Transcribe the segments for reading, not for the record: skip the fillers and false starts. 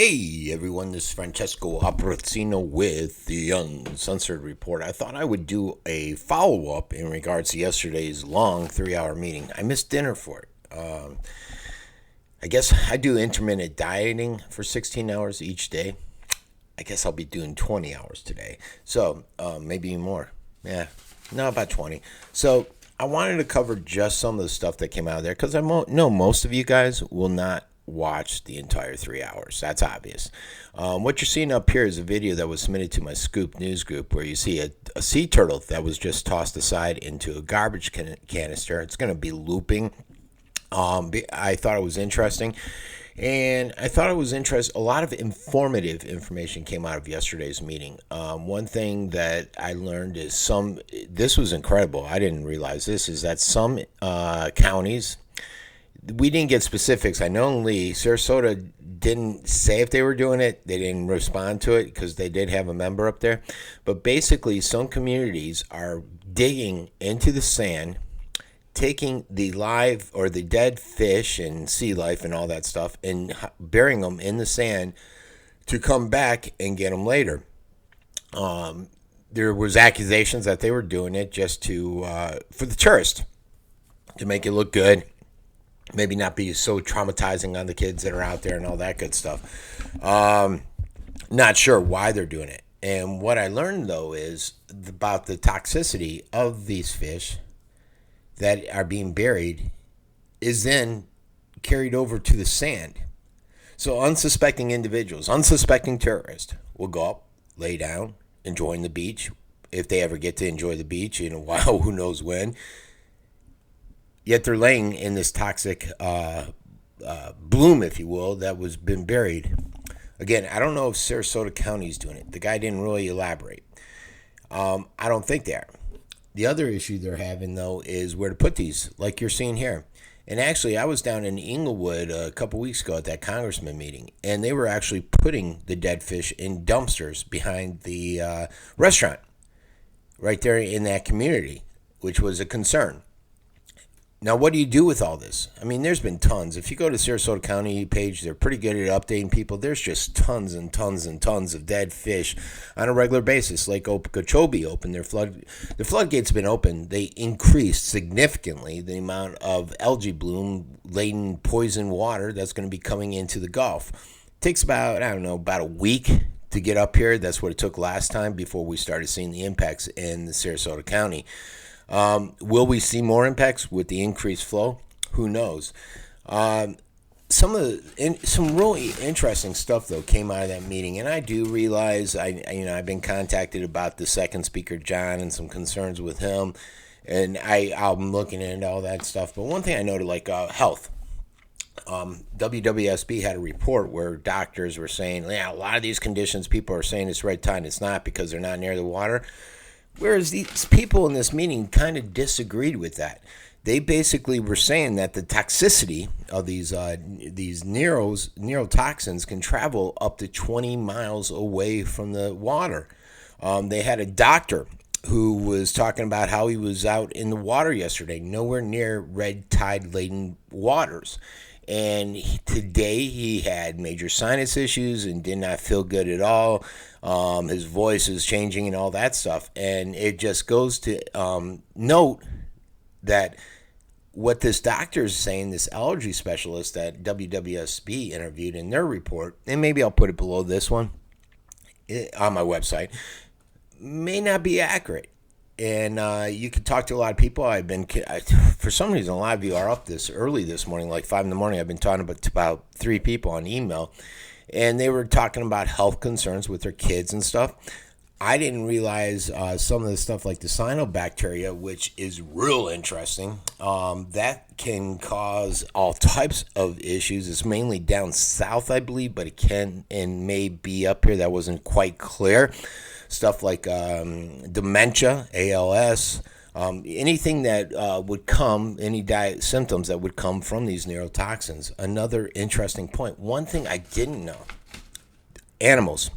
Hey everyone, this is Francesco Abbruzzino with the Uncensored Report. I thought I would do a follow-up in regards to yesterday's long 3-hour meeting. I missed dinner for it. I guess I do intermittent dieting for 16 hours each day. I guess I'll be doing 20 hours today. So maybe more. Yeah, no, about 20. So I wanted to cover just some of the stuff that came out of there because I know most of you guys will not watch the entire 3 hours. That's obvious. What you're seeing up here is a video that was submitted to my Scoop News group where you see a sea turtle that was just tossed aside into a garbage canister. It's going to be looping. I thought it was interesting. And I thought it was interesting. A lot of informative information came out of yesterday's meeting. One thing that I learned is this was incredible. I didn't realize this, is that some counties, we didn't get specifics. I know only Sarasota didn't say if they were doing it. They didn't respond to it because they did have a member up there. But basically, some communities are digging into the sand, taking the live or the dead fish and sea life and all that stuff and burying them in the sand to come back and get them later. There was accusations that they were doing it just for the tourist, to make it look good. Maybe not be so traumatizing on the kids that are out there and all that good stuff. Not sure why they're doing it. And what I learned, though, is about the toxicity of these fish that are being buried is then carried over to the sand. So unsuspecting individuals, unsuspecting tourists will go up, lay down, enjoying the beach. If they ever get to enjoy the beach in a while, who knows when. Yet they're laying in this toxic bloom, if you will, that was been buried. Again, I don't know if Sarasota County is doing it. The guy didn't really elaborate. I don't think they are. The other issue they're having, though, is where to put these, like you're seeing here. And actually, I was down in Inglewood a couple weeks ago at that congressman meeting, and they were actually putting the dead fish in dumpsters behind the restaurant right there in that community, which was a concern. Now, what do you do with all this? I mean, there's been tons. If you go to Sarasota County page, they're pretty good at updating people. There's just tons and tons and tons of dead fish on a regular basis. Lake Okeechobee opened the floodgates have been open. They increased significantly the amount of algae bloom laden poison water that's going to be coming into the Gulf. It takes about a week to get up here. That's what it took last time before we started seeing the impacts in the Sarasota County. Will we see more impacts with the increased flow? Who knows? Some really interesting stuff, though, came out of that meeting, and I do realize I've been contacted about the second speaker, John, and some concerns with him, and I'm looking into all that stuff. But one thing I noted, like health. WWSB had a report where doctors were saying, yeah, a lot of these conditions, people are saying it's red tide, and it's not because they're not near the water. Whereas these people in this meeting kind of disagreed with that. They basically were saying that the toxicity of these neurotoxins can travel up to 20 miles away from the water. They had a doctor who was talking about how he was out in the water yesterday, nowhere near red tide laden waters. And today he had major sinus issues and did not feel good at all. His voice is changing and all that stuff. And it just goes to note that what this doctor is saying, this allergy specialist that WWSB interviewed in their report, and maybe I'll put it below this one on my website, may not be accurate. And you can talk to a lot of people. For some reason, a lot of you are up this early this morning, like 5 in the morning. I've been talking about 3 people on email, and they were talking about health concerns with their kids and stuff. I didn't realize some of the stuff like the cyanobacteria, which is real interesting. That can cause all types of issues. It's mainly down south, I believe, but it can and may be up here. That wasn't quite clear. Stuff like dementia, ALS, anything that would come, any symptoms that would come from these neurotoxins. Another interesting point. One thing I didn't know, animals,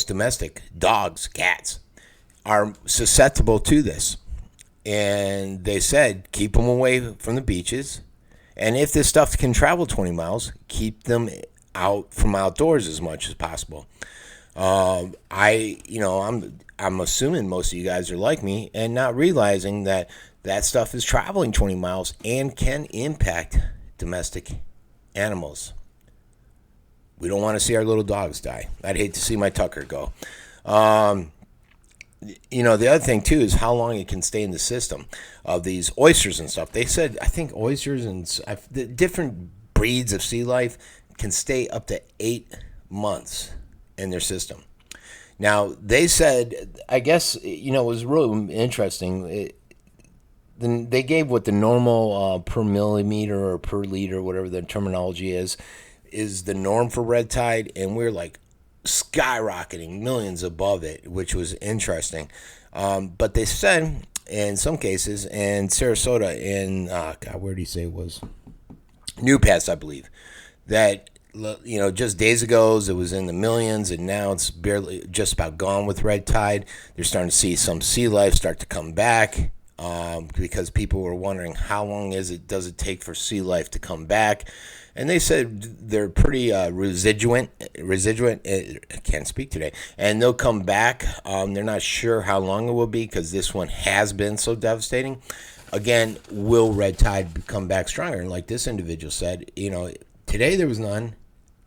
domestic, dogs, cats, are susceptible to this. And they said, keep them away from the beaches. And if this stuff can travel 20 miles, keep them out from outdoors as much as possible. I'm assuming most of you guys are like me and not realizing that that stuff is traveling 20 miles and can impact domestic animals. We don't want to see our little dogs die. I'd hate to see my Tucker go. The other thing too is how long it can stay in the system of these oysters and stuff. They said, I think oysters and the different breeds of sea life can stay up to 8 months in their system. Now, they said, I guess, it was really interesting. They gave what the normal per millimeter or per liter, whatever the terminology is the norm for red tide, and we're like skyrocketing millions above it, which was interesting. But they said in some cases, in Sarasota, where did he say it was? New Pass, I believe, that just days ago it was in the millions, and now it's barely just about gone with red tide. They're starting to see some sea life start to come back because people were wondering how long does it take for sea life to come back. And they said they're pretty residuant. I can't speak today. And they'll come back. They're not sure how long it will be because this one has been so devastating. Again, will red tide come back stronger? And like this individual said, today there was none.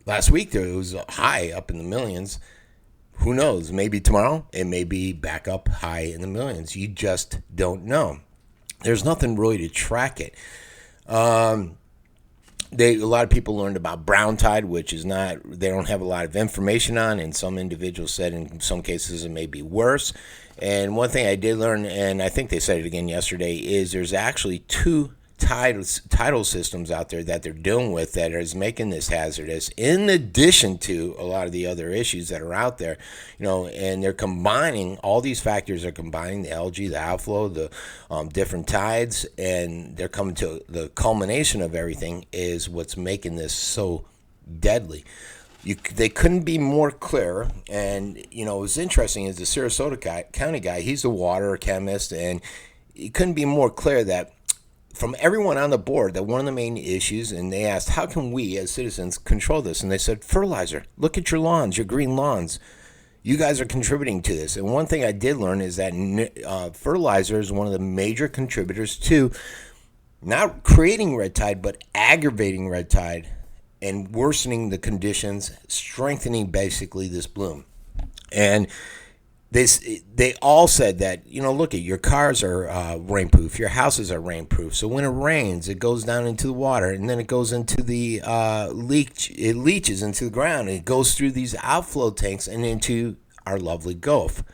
Last week there was high up in the millions. Who knows? Maybe tomorrow it may be back up high in the millions. You just don't know. There's nothing really to track it. A lot of people learned about brown tide, which is not, they don't have a lot of information on, and some individuals said in some cases it may be worse. And one thing I did learn, and I think they said it again yesterday, is there's actually 2 tidal systems out there that they're dealing with that is making this hazardous, in addition to a lot of the other issues that are out there, and they're combining, all these factors are combining, the algae, the outflow, the different tides, and they're coming to the culmination of everything is what's making this so deadly. They couldn't be more clear, and what's interesting is the Sarasota County guy, he's a water chemist, and he couldn't be more clear that from everyone on the board, that one of the main issues, and they asked, how can we as citizens control this? And they said, fertilizer. Look at your lawns, your green lawns. You guys are contributing to this. And one thing I did learn is that fertilizer is one of the major contributors to not creating red tide, but aggravating red tide and worsening the conditions, strengthening basically this bloom. And they all said that, look at your cars are rainproof, your houses are rainproof. So when it rains, it goes down into the water, and then it goes into the it leaches into the ground. It goes through these outflow tanks and into our lovely Gulf.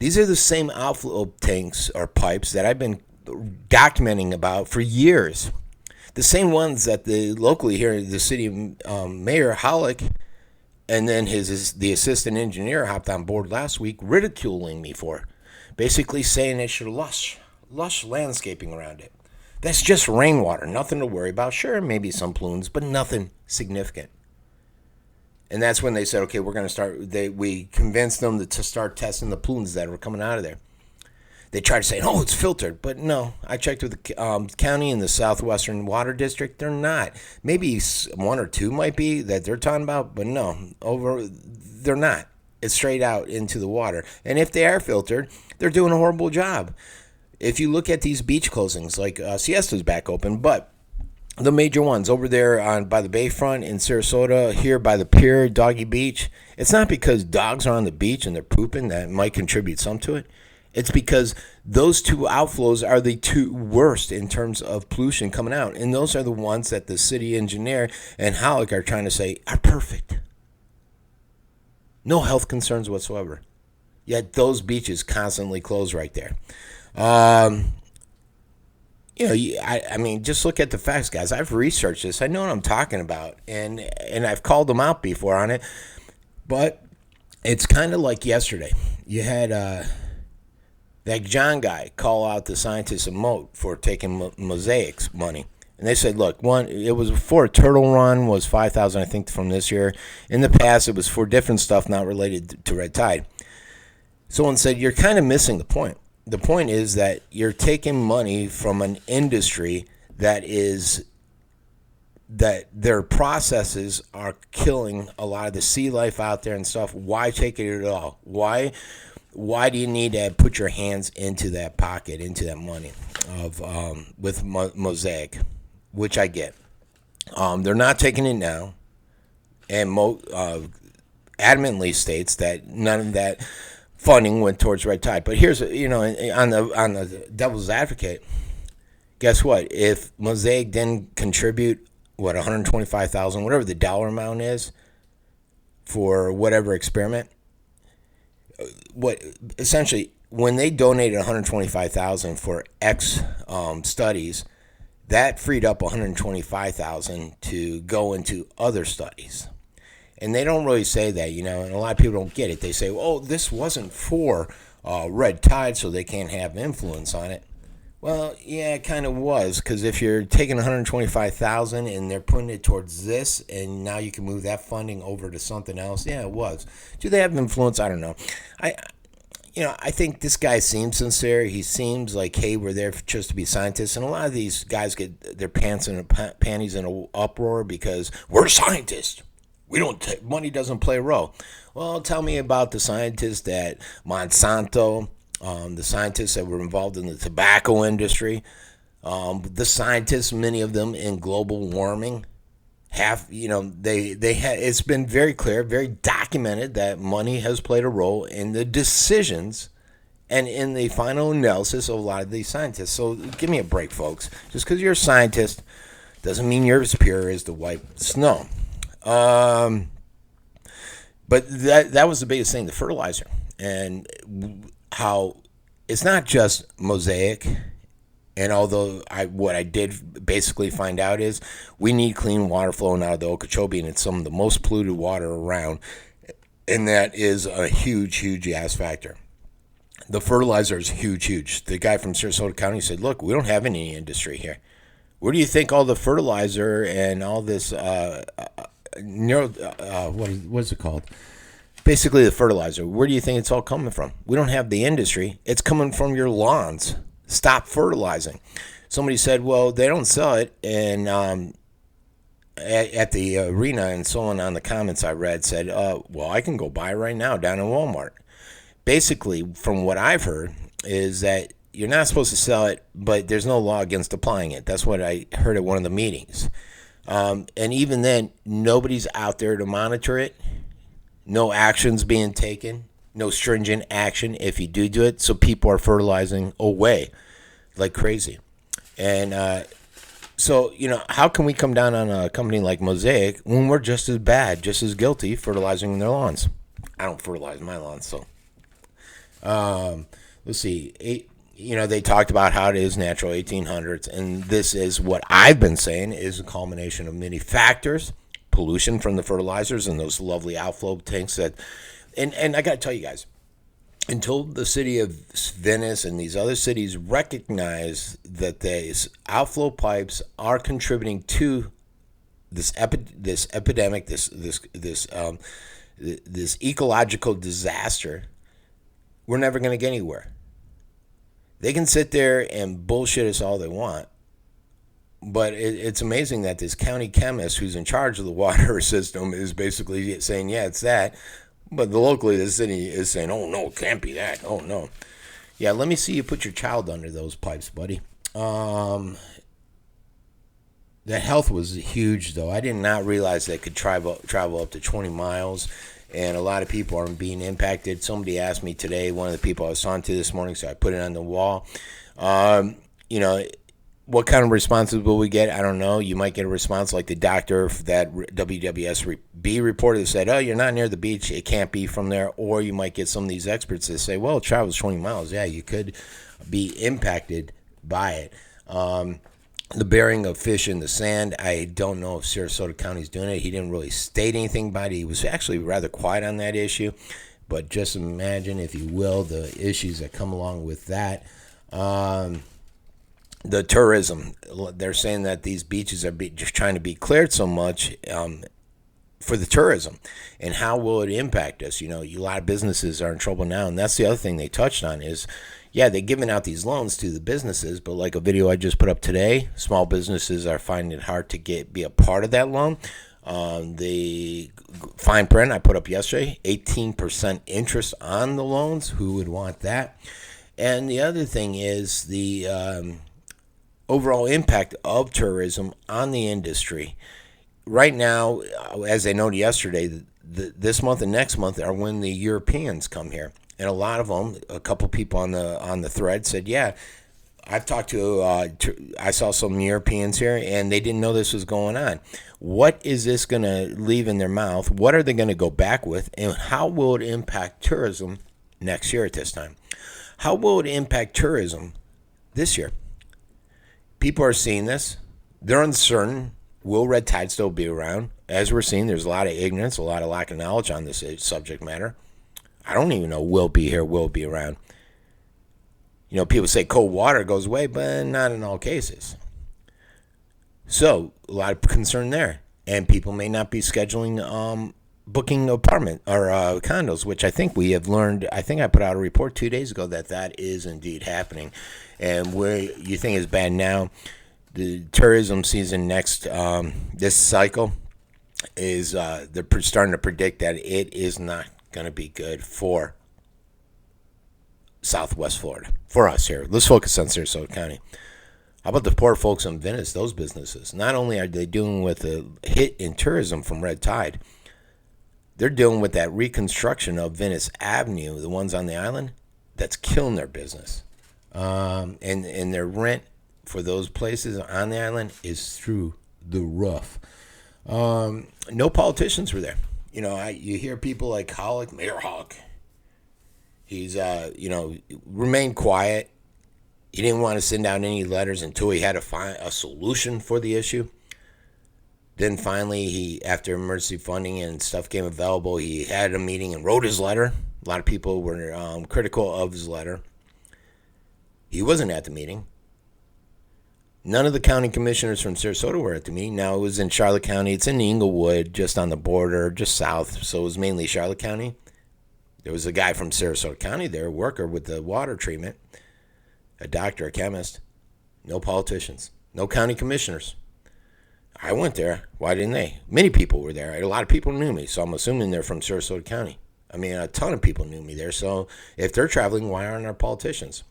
These are the same outflow tanks or pipes that I've been documenting about for years. The same ones that locally here, the city mayor Hollick, and then the assistant engineer hopped on board last week ridiculing me for, basically saying it should lush landscaping around it. That's just rainwater, nothing to worry about. Sure, maybe some plumes, but nothing significant. And that's when they said, okay, we're going to start. We convinced them to start testing the plumes that were coming out of there. They tried to say, oh, it's filtered. But no, I checked with the county in the Southwestern Water District. They're not. Maybe 1 or 2 might be that they're talking about, but no, they're not. It's straight out into the water. And if they are filtered, they're doing a horrible job. If you look at these beach closings, like Siesta's back open, but the major ones over there by the bayfront in Sarasota, here by the pier, Doggy Beach, it's not because dogs are on the beach and they're pooping that might contribute some to it. It's because those 2 outflows are the 2 worst in terms of pollution coming out. And those are the ones that the city engineer and Halleck are trying to say are perfect. No health concerns whatsoever. Yet those beaches constantly close right there. I mean, just look at the facts, guys. I've researched this. I know what I'm talking about. And I've called them out before on it. But it's kind of like yesterday. You had... that John guy call out the scientists of Moat for taking Mosaic's money. And they said, look, it was for a turtle run, was $5,000, I think, from this year. In the past, it was for different stuff not related to red tide. Someone said, you're kind of missing the point. The point is that you're taking money from an industry that is that their processes are killing a lot of the sea life out there and stuff. Why take it at all? Why do you need to put your hands into that pocket, into that money of with Mosaic, which I get. They're not taking it now, and adamantly states that none of that funding went towards Red Tide. But here's, on the devil's advocate, guess what? If Mosaic didn't contribute, 125,000, whatever the dollar amount is for whatever experiment, what essentially when they donated 125,000 for X studies, that freed up 125,000 to go into other studies. And they don't really say that, and a lot of people don't get it. They say, "Oh, this wasn't for Red Tide, so they can't have influence on it." Well, yeah, it kind of was, because if you're taking 125,000 and they're putting it towards this, and now you can move that funding over to something else, yeah, it was. Do they have influence? I don't know. I think this guy seems sincere. He seems like, hey, we're there just to be scientists, and a lot of these guys get their panties in an uproar because we're scientists. We don't. Money doesn't play a role. Well, tell me about the scientists at Monsanto. The scientists that were involved in the tobacco industry, the scientists, many of them in global warming, it's been very clear, very documented that money has played a role in the decisions and in the final analysis of a lot of these scientists. So give me a break, folks. Just because you're a scientist doesn't mean you're as pure as the white snow. But that was the biggest thing, the fertilizer, and how it's not just Mosaic. And although what I did basically find out is we need clean water flowing out of the Okeechobee, and it's some of the most polluted water around, and that is a huge ass factor. The fertilizer is huge. The guy from Sarasota County said, "Look, we don't have any industry here. Where do you think all the fertilizer and all this what's it called? Basically the fertilizer. Where do you think it's all coming from? We don't have the industry. It's coming from your lawns. Stop fertilizing." Somebody said, well, they don't sell it, and at the arena and so on the comments I read said, well, I can go buy it right now down in Walmart. Basically, from what I've heard, is that you're not supposed to sell it, but there's no law against applying it. That's what I heard at one of the meetings. And even then, nobody's out there to monitor it. No actions being taken. No stringent action if you do it. So people are fertilizing away like crazy. And so, how can we come down on a company like Mosaic when we're just as bad, just as guilty fertilizing their lawns? I don't fertilize my lawns, so. Let's see. They talked about how it is natural 1800s, and this is what I've been saying is a culmination of many factors. Pollution from the fertilizers and those lovely outflow tanks that, and I got to tell you guys, until the city of Venice and these other cities recognize that these outflow pipes are contributing to this epidemic, this ecological disaster, we're never going to get anywhere. They can sit there and bullshit us all they want. But it's amazing that this county chemist who's in charge of the water system is basically saying, yeah, it's that. But locally, the city is saying, oh, no, it can't be that. Oh, no. Yeah, let me see you put your child under those pipes, buddy. The health was huge, though. I did not realize they could travel up to 20 miles. And a lot of people are being impacted. Somebody asked me today, one of the people I was talking to this morning, so I put it on the wall. What kind of responses will we get? I don't know. You might get a response like the doctor that WWSB reported that said, oh, you're not near the beach. It can't be from there. Or you might get some of these experts that say, well, it travels 20 miles. Yeah, you could be impacted by it. The burying of fish in the sand, I don't know if Sarasota County's doing it. He didn't really state anything about it. He was actually rather quiet on that issue. But just imagine, if you will, the issues that come along with that. The tourism, they're saying that these beaches are just trying to be cleared so much for the tourism, and how will it impact us? A lot of businesses are in trouble now, and that's the other thing they touched on is, yeah, they're giving out these loans to the businesses, but like a video I just put up today, small businesses are finding it hard to be a part of that loan. The fine print I put up yesterday, 18% interest on the loans. Who would want that? And the other thing is the overall impact of tourism on the industry. Right now, as I noted yesterday, this month and next month are when the Europeans come here. And a lot of them, a couple people on the thread said, yeah, I've talked to, I saw some Europeans here, and they didn't know this was going on. What is this going to leave in their mouth? What are they going to go back with? And how will it impact tourism next year at this time? How will it impact tourism this year? People are seeing this. They're uncertain. Will red tide still be around? As we're seeing, there's a lot of ignorance, a lot of lack of knowledge on this subject matter. I don't even know will be here, will be around. People say cold water goes away, but not in all cases. So, a lot of concern there. And people may not be scheduling booking apartment or condos, which I think we have learned. I think I put out a report 2 days ago that is indeed happening. And where you think is bad now, the tourism season next, this cycle, is they're starting to predict that it is not going to be good for Southwest Florida, for us here. Let's focus on Sarasota County. How about the poor folks in Venice, those businesses? Not only are they dealing with a hit in tourism from red tide, they're dealing with that reconstruction of Venice Avenue, the ones on the island, that's killing their business. And their rent for those places on the island is through the roof. No politicians were there. You hear people like Mayor Hawk. He's, remained quiet. He didn't want to send out any letters until he had to find a solution for the issue. Then finally, after emergency funding and stuff came available, he had a meeting and wrote his letter. A lot of people were critical of his letter. He wasn't at the meeting. None of the county commissioners from Sarasota were at the meeting. Now, it was in Charlotte County. It's in Inglewood, just on the border, just south. So it was mainly Charlotte County. There was a guy from Sarasota County there, a worker with the water treatment, a doctor, a chemist. No politicians. No county commissioners. I went there. Why didn't they? Many people were there. A lot of people knew me, so I'm assuming they're from Sarasota County. I mean, a ton of people knew me there. So if they're traveling, why aren't our politicians?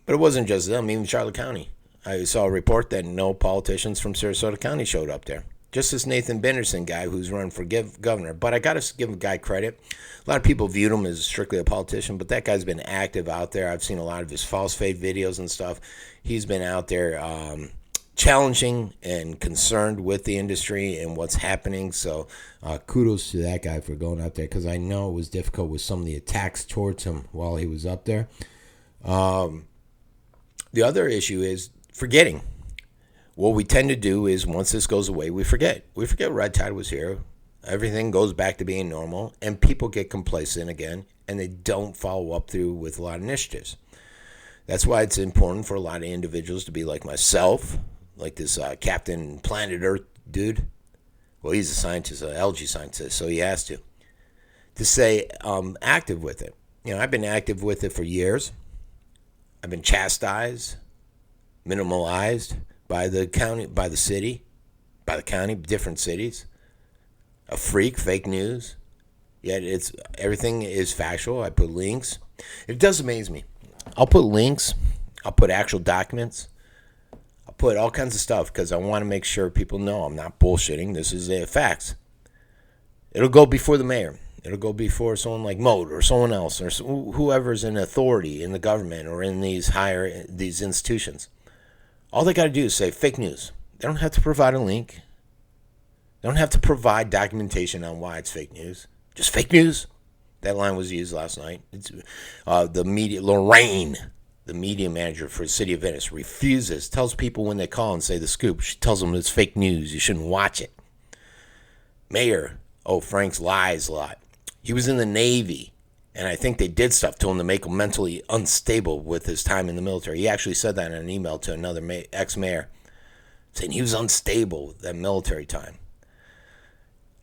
But it wasn't just them, even Charlotte County. I saw a report that no politicians from Sarasota County showed up there. Just this Nathan Benderson guy who's running for governor. But I got to give a guy credit. A lot of people viewed him as strictly a politician, but that guy's been active out there. I've seen a lot of his false faith videos and stuff. He's been out there challenging and concerned with the industry and what's happening. So kudos to that guy for going out there, because I know it was difficult with some of the attacks towards him while he was up there. The other issue is forgetting. What we tend to do is once this goes away, we forget. We forget red tide was here. Everything goes back to being normal, and people get complacent again, and they don't follow up through with a lot of initiatives. That's why it's important for a lot of individuals to be like myself, like this Captain Planet Earth dude. Well, he's a scientist, an algae scientist, so he has to stay active with it. I've been active with it for years. I've been chastised, minimalized by the county, by the city, by the county, different cities. A freak, fake news. Yet everything is factual. I put links. It does amaze me. I'll put links. I'll put actual documents. I'll put all kinds of stuff because I want to make sure people know I'm not bullshitting. This is facts. It'll go before the mayor. It'll go before someone like Moat or someone else or whoever's in authority in the government or in these institutions. All they got to do is say fake news. They don't have to provide a link. They don't have to provide documentation on why it's fake news. Just fake news. That line was used last night. The media, Lorraine, the media manager for the city of Venice, tells people when they call and say the scoop, she tells them it's fake news. You shouldn't watch it. Mayor, Frank's lies a lot. He was in the Navy, and I think they did stuff to him to make him mentally unstable with his time in the military. He actually said that in an email to another ex-mayor, saying he was unstable with that military time.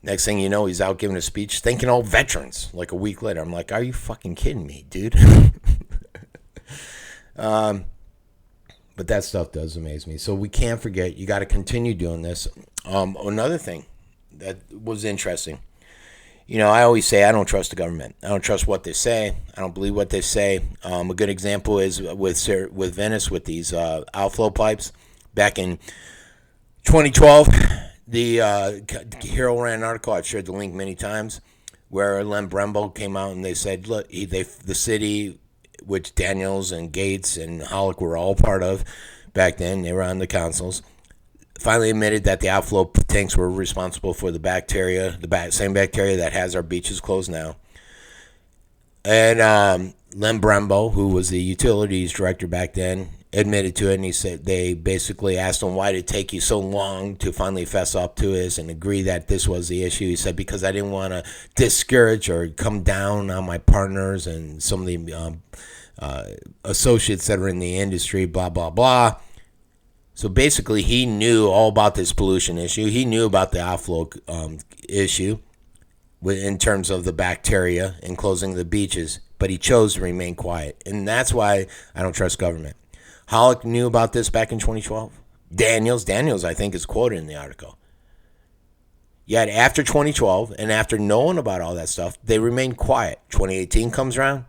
Next thing you know, he's out giving a speech thanking all veterans. Like a week later, I'm like, are you fucking kidding me, dude? But that stuff does amaze me. So we can't forget. You got to continue doing this. Another thing that was interesting. I always say I don't trust the government. I don't trust what they say. I don't believe what they say. A good example is with Venice with these outflow pipes. Back in 2012, the Hero ran an article. I've shared the link many times, where Len Brembo came out and they said, look, the city, which Daniels and Gates and Hollick were all part of back then, they were on the councils, finally admitted that the outflow tanks were responsible for the bacteria, same bacteria that has our beaches closed now. And Len Brembo, who was the utilities director back then, admitted to it, and he said they basically asked him, why did it take you so long to finally fess up to this and agree that this was the issue? He said, because I didn't want to discourage or come down on my partners and some of the associates that are in the industry, blah, blah, blah. So basically, he knew all about this pollution issue. He knew about the outflow issue in terms of the bacteria and closing the beaches, but he chose to remain quiet. And that's why I don't trust government. Hollick knew about this back in 2012. Daniels, I think, is quoted in the article. Yet after 2012 and after knowing about all that stuff, they remained quiet. 2018 comes around,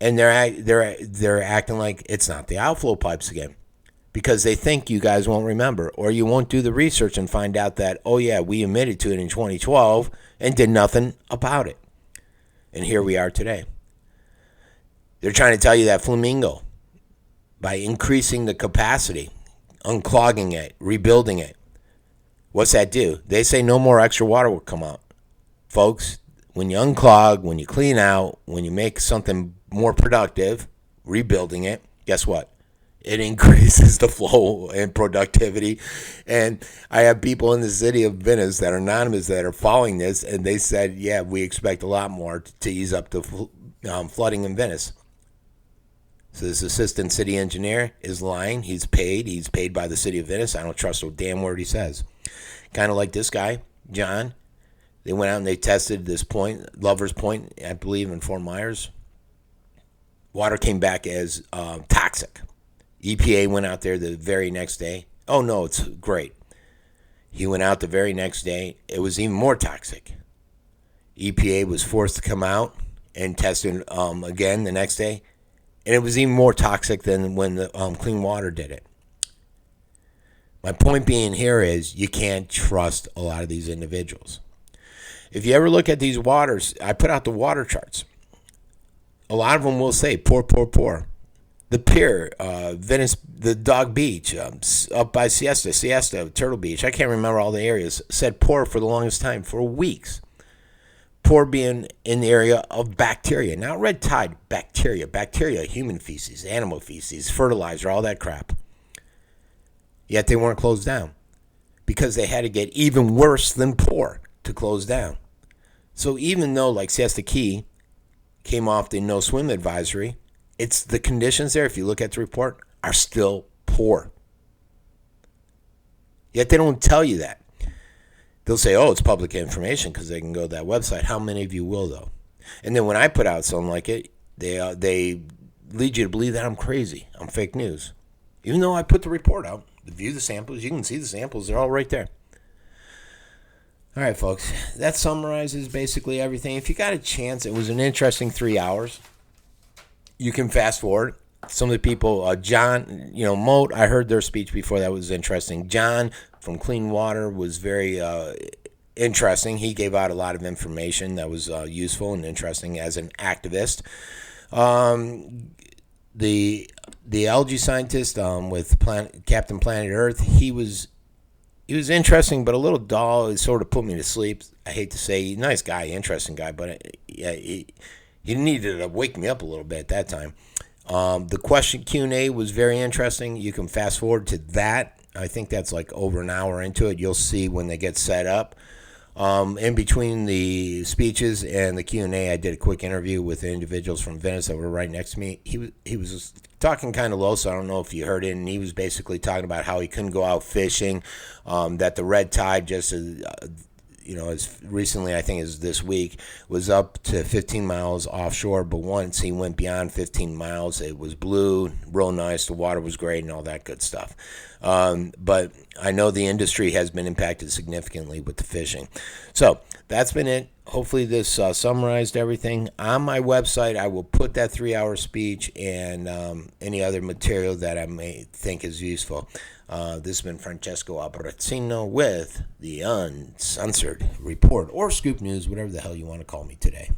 and they're acting like it's not the outflow pipes again, because they think you guys won't remember, or you won't do the research and find out that, oh yeah, we admitted to it in 2012 and did nothing about it. And here we are today. They're trying to tell you that Flamingo, by increasing the capacity, unclogging it, rebuilding it, what's that do? They say no more extra water will come out. Folks, when you unclog, when you clean out, when you make something more productive, rebuilding it, guess what? It increases the flow and productivity. And I have people in the city of Venice that are anonymous that are following this, and they said, yeah, we expect a lot more to ease up the flooding in Venice. So this assistant city engineer is lying. He's paid by the city of Venice. I don't trust a damn word he says. Kind of like this guy, John. They went out and they tested this point, Lover's Point, I believe, in Fort Myers. Water came back as toxic. EPA went out there the very next day. Oh, no, it's great. He went out the very next day. It was even more toxic. EPA was forced to come out and test it again the next day. And it was even more toxic than when the Clean Water did it. My point being here is you can't trust a lot of these individuals. If you ever look at these waters, I put out the water charts. A lot of them will say poor, poor, poor. The pier, Venice, the Dog Beach, up by Siesta, Turtle Beach. I can't remember all the areas. Said poor for the longest time, for weeks. Poor being in the area of bacteria. Not red tide, bacteria. Bacteria, human feces, animal feces, fertilizer, all that crap. Yet they weren't closed down because they had to get even worse than poor to close down. So even though, like Siesta Key came off the no swim advisory, it's the conditions there, if you look at the report, are still poor. Yet they don't tell you that. They'll say, oh, it's public information because they can go to that website. How many of you will, though? And then when I put out something like it, they lead you to believe that I'm crazy. I'm fake news. Even though I put the report out, view the samples, you can see the samples. They're all right there. All right, folks. That summarizes basically everything. If you got a chance, it was an interesting 3 hours. You can fast forward. Some of the people, John, Moat, I heard their speech before. That was interesting. John from Clean Water was very interesting. He gave out a lot of information that was useful and interesting as an activist. The algae scientist with Captain Planet Earth, he was interesting, but a little dull. It sort of put me to sleep. I hate to say, nice guy, interesting guy, but he needed to wake me up a little bit at that time. The question Q&A was very interesting. You can fast forward to that. I think that's like over an hour into it. You'll see when they get set up. In between the speeches and the Q&A, I did a quick interview with the individuals from Venice that were right next to me. He was talking kind of low, so I don't know if you heard it, and he was basically talking about how he couldn't go out fishing, that the red tide just as recently, I think, as this week, was up to 15 miles offshore. But once he went beyond 15 miles, it was blue, real nice. The water was great and all that good stuff. But I know the industry has been impacted significantly with the fishing. So that's been it. Hopefully this summarized everything. On my website, I will put that 3-hour speech and any other material that I may think is useful. This has been Francesco Abbruzzino with the Uncensored Report, or Scoop News, whatever the hell you want to call me today.